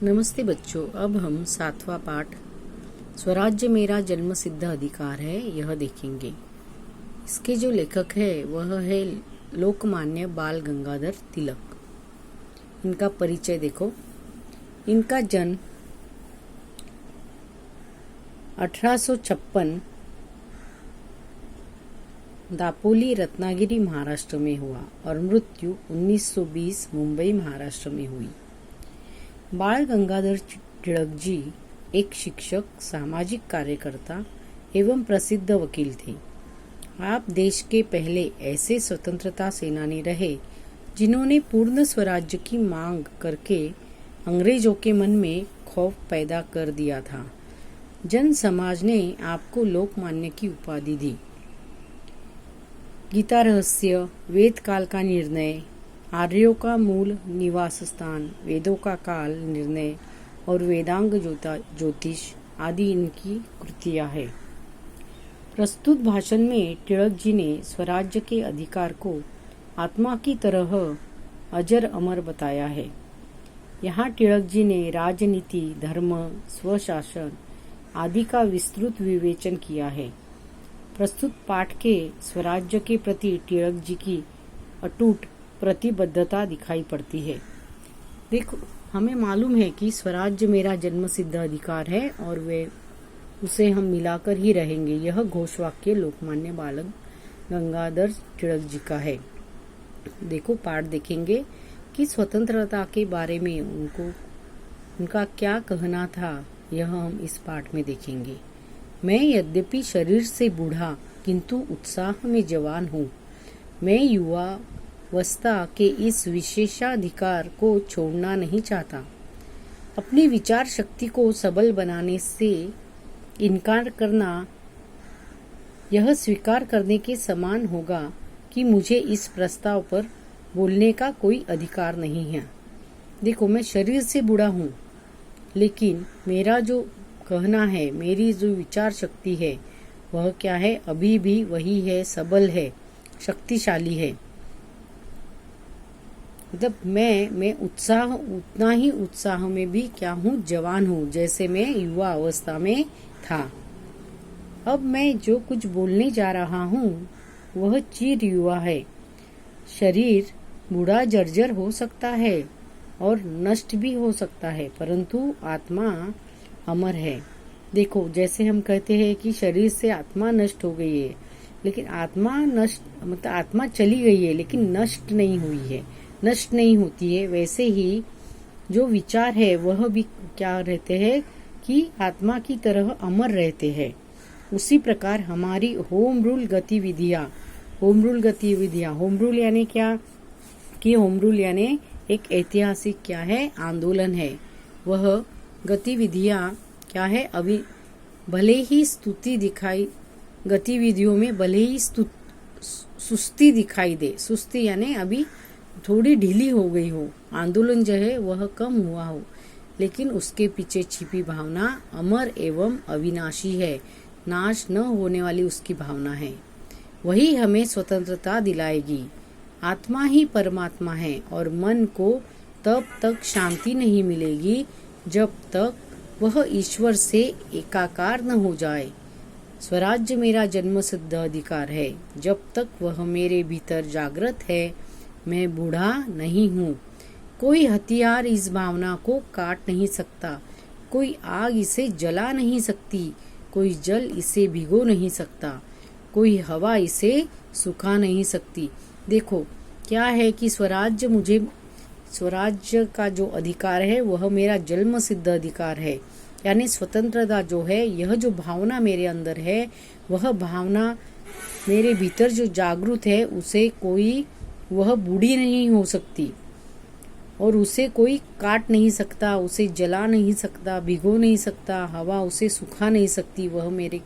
नमस्ते बच्चों। अब हम 7वां पाठ स्वराज्य मेरा जन्म सिद्ध अधिकार है यह देखेंगे। इसके जो लेखक है वह है लोकमान्य बाल गंगाधर तिलक। इनका परिचय देखो। इनका जन्म 1856 दापोली रत्नागिरी महाराष्ट्र में हुआ और मृत्यु 1920 मुंबई महाराष्ट्र में हुई। बाल गंगाधर तिलक जी एक शिक्षक, सामाजिक कार्यकर्ता एवं प्रसिद्ध वकील थे। आप देश के पहले ऐसे स्वतंत्रता सेनानी रहे जिन्होंने पूर्ण स्वराज्य की मांग करके अंग्रेजों के मन में खौफ पैदा कर दिया था। जन समाज ने आपको लोकमान्य की उपाधि दी। गीता रहस्य, वेद काल का निर्णय, आर्यों का मूल निवास स्थान, वेदों का काल निर्णय और वेदांग ज्योतिष आदि इनकी कृतियां हैं। प्रस्तुत भाषण में तिलक जी ने स्वराज्य के अधिकार को आत्मा की तरह अजर अमर बताया है। यहाँ तिलक जी ने राजनीति, धर्म, स्वशासन आदि का विस्तृत विवेचन किया है। प्रस्तुत पाठ के स्वराज्य के प्रति तिलक जी की अटूट प्रतिबद्धता दिखाई पड़ती है। देखो, हमें मालूम है कि स्वराज्य मेरा जन्म सिद्ध अधिकार है और वे उसे हम मिलाकर ही रहेंगे। यह घोषवाक्य लोकमान्य बाल गंगाधर तिलक जी का है। देखो, पाठ देखेंगे कि स्वतंत्रता के बारे में उनका क्या कहना था, यह हम इस पाठ में देखेंगे। मैं यद्यपि शरीर से बूढ़ा किंतु उत्साह में जवान हूँ। मैं युवावस्था के इस विशेषाधिकार को छोड़ना नहीं चाहता। अपनी विचार शक्ति को सबल बनाने से इनकार करना यह स्वीकार करने के समान होगा कि मुझे इस प्रस्ताव पर बोलने का कोई अधिकार नहीं है। देखो, मैं शरीर से बूढ़ा हूँ, लेकिन मेरा जो कहना है, मेरी जो विचार शक्ति है वह क्या है, अभी भी वही है, सबल है, शक्तिशाली है। मतलब मैं उत्साह, उतना ही उत्साह में भी क्या हूँ, जवान हूँ, जैसे मैं युवा अवस्था में था। अब मैं जो कुछ बोलने जा रहा हूँ वह चिर युवा है। शरीर बूढ़ा जर्जर हो सकता है और नष्ट भी हो सकता है, परंतु आत्मा अमर है। देखो, जैसे हम कहते हैं कि शरीर से आत्मा नष्ट हो गई है, लेकिन आत्मा नष्ट मतलब आत्मा चली गई है लेकिन नष्ट नहीं हुई है, नष्ट नहीं होती है। वैसे ही जो विचार है वह भी क्या रहते हैं कि आत्मा की तरह अमर रहते हैं। उसी प्रकार हमारी होम रूल गतिविधियां, होम रूल यानी क्या कि होम रूल यानी एक ऐतिहासिक क्या है, आंदोलन है। वह गतिविधियां क्या है, अभी भले ही गतिविधियों में भले ही सुस्ती दिखाई दे, सुस्ती यानी अभी थोड़ी ढीली हो गई हो, आंदोलन जो है वह कम हुआ हो, लेकिन उसके पीछे छिपी भावना अमर एवं अविनाशी है, नाश न होने वाली उसकी भावना है। वही हमें स्वतंत्रता दिलाएगी। आत्मा ही परमात्मा है और मन को तब तक शांति नहीं मिलेगी जब तक वह ईश्वर से एकाकार न हो जाए। स्वराज्य मेरा जन्म सिद्ध अधिकार है। जब तक वह मेरे भीतर जागृत है, मैं बूढ़ा नहीं हूँ। कोई हथियार इस भावना को काट नहीं सकता, कोई आग इसे जला नहीं सकती, कोई जल इसे भिगो नहीं सकता, कोई हवा इसे सुखा नहीं सकती। देखो, क्या है कि स्वराज्य का जो अधिकार है वह मेरा जन्म सिद्ध अधिकार है। यानी स्वतंत्रता जो है, यह जो भावना मेरे अंदर है, वह भावना मेरे भीतर जो जागृत है, उसे कोई, वह बूढ़ी नहीं हो सकती और उसे कोई काट नहीं सकता, उसे जला नहीं सकता, भिगो नहीं सकता, हवा उसे सुखा नहीं सकती। वह मेरे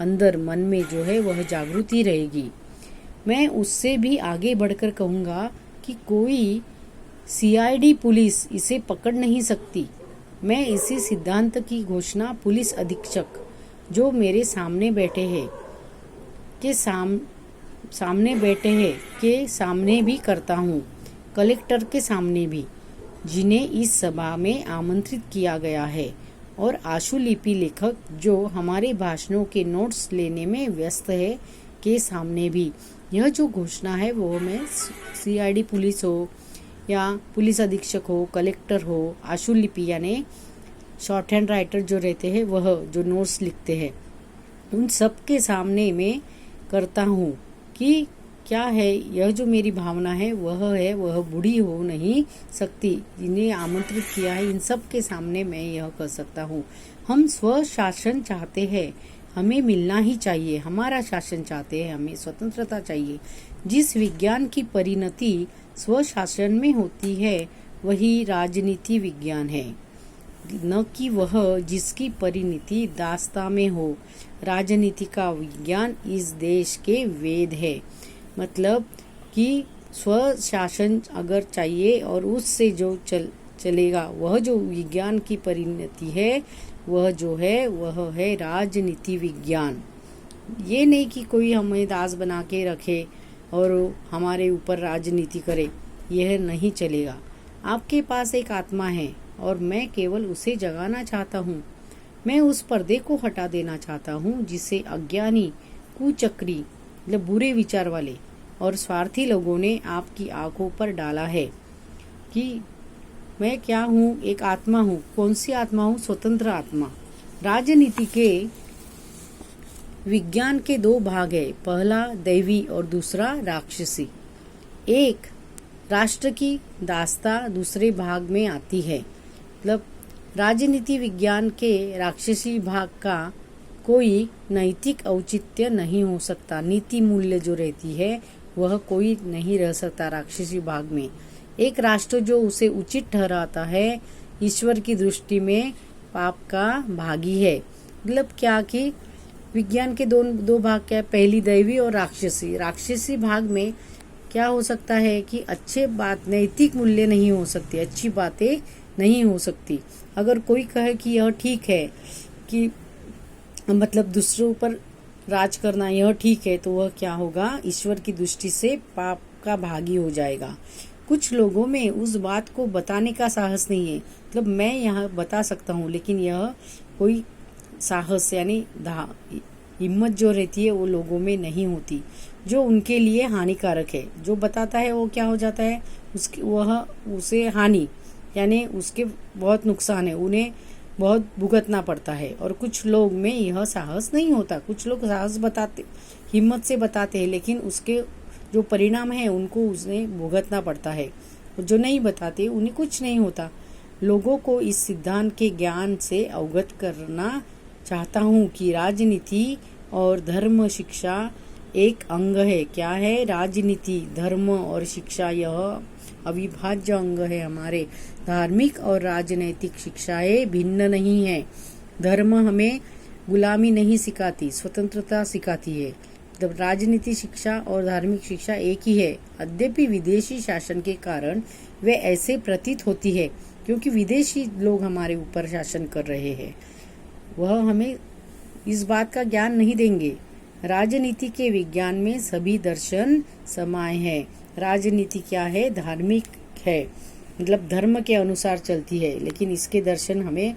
अंदर मन में जो है वह जागृति रहेगी। मैं उससे भी आगे बढ़कर कहूँगा कि कोई CID पुलिस इसे पकड़ नहीं सकती। मैं इसी सिद्धांत की घोषणा पुलिस अधीक्षक जो मेरे सामने बैठे हैं के सामने भी करता हूँ, कलेक्टर के सामने भी। जिन्हें इस सभा में आमंत्रित किया गया है, और आशुलिपि लेखक जो हमारे भाषणों के नोट्स लेने में व्यस्त है के सामने भी। यह जो घोषणा है वो हमें सीआईडी पुलिस हो या पुलिस अधीक्षक हो, कलेक्टर हो, आशुलिपि यानी शॉर्ट हैंड राइटर जो रहते हैं, वह जो नोट्स लिखते हैं, उन सब के सामने मैं करता हूँ कि क्या है यह जो मेरी भावना है वह बुरी हो नहीं सकती। जिन्हें आमंत्रित किया है इन सब के सामने मैं यह कर सकता हूँ। हम स्व शासन चाहते हैं, हमें मिलना ही चाहिए, हमारा शासन चाहते हैं, हमें स्वतंत्रता चाहिए। जिस विज्ञान की परिणति स्व शासन में होती है वही राजनीति विज्ञान है, न कि वह जिसकी परिणति दास्ता में हो। राजनीति का विज्ञान इस देश के वेद है। मतलब कि स्व शासन अगर चाहिए और उससे जो चलेगा, वह जो विज्ञान की परिणति है वह है राजनीति विज्ञान। ये नहीं कि कोई हमें दास बना के रखे और हमारे ऊपर राजनीति करे, यह नहीं चलेगा। आपके पास एक आत्मा है और मैं केवल उसे जगाना चाहता हूँ। मैं उस पर्दे को हटा देना चाहता हूँ जिसे अज्ञानी, कुचक्री, मतलब बुरे विचार वाले और स्वार्थी लोगों ने आपकी आंखों पर डाला है कि मैं क्या हूँ, एक आत्मा हूँ। कौन सी आत्मा हूँ? स्वतंत्र आत्मा। राजनीति के विज्ञान के दो भाग है, पहला दैवी और दूसरा राक्षसी। एक राष्ट्र की दास्ता दूसरे भाग में आती है। मतलब राजनीति विज्ञान के राक्षसी भाग का कोई नैतिक औचित्य नहीं हो सकता। नीति मूल्य जो रहती है वह कोई नहीं रह सकता राक्षसी भाग में। एक राष्ट्र जो उसे उचित ठहराता है ईश्वर की दृष्टि में पाप का भागी है। मतलब क्या कि विज्ञान के दो भाग क्या है, पहली दैवी और राक्षसी। राक्षसी भाग में क्या हो सकता है कि अच्छे बात, नैतिक मूल्य नहीं हो सकती, अच्छी बातें नहीं हो सकती। अगर कोई कहे कि यह ठीक है कि मतलब दूसरों पर राज करना यह ठीक है, तो वह क्या होगा, ईश्वर की दृष्टि से पाप का भागी हो जाएगा। कुछ लोगों में उस बात को बताने का साहस नहीं है। मतलब मैं यहाँ बता सकता हूँ लेकिन यह कोई साहस यानी हिम्मत जो रहती है वो लोगों में नहीं होती, जो उनके लिए हानिकारक है। जो बताता है वो क्या हो जाता है, उसे हानि यानी उसके बहुत नुकसान है, उन्हें बहुत भुगतना पड़ता है। और कुछ लोग में यह साहस नहीं होता। कुछ लोग साहस बताते, हिम्मत से बताते हैं, लेकिन उसके जो परिणाम है उनको उन्हें भुगतना पड़ता है। जो नहीं बताते उन्हें कुछ नहीं होता। लोगों को इस सिद्धांत के ज्ञान से अवगत करना चाहता हूँ कि राजनीति और धर्म शिक्षा एक अंग है। क्या है? राजनीति, धर्म और शिक्षा यह अविभाज्य अंग है हमारे। धार्मिक और राजनैतिक शिक्षाएं भिन्न नहीं है। धर्म हमें गुलामी नहीं सिखाती, स्वतंत्रता सिखाती है। राजनीति शिक्षा और धार्मिक शिक्षा एक ही है। यद्यपि विदेशी शासन के कारण वे ऐसे प्रतीत होती है क्योंकि विदेशी लोग हमारे ऊपर शासन कर रहे हैं, वह हमें इस बात का ज्ञान नहीं देंगे। राजनीति के विज्ञान में सभी दर्शन समाये हैं। राजनीति क्या है? धार्मिक है, मतलब धर्म के अनुसार चलती है, लेकिन इसके दर्शन हमें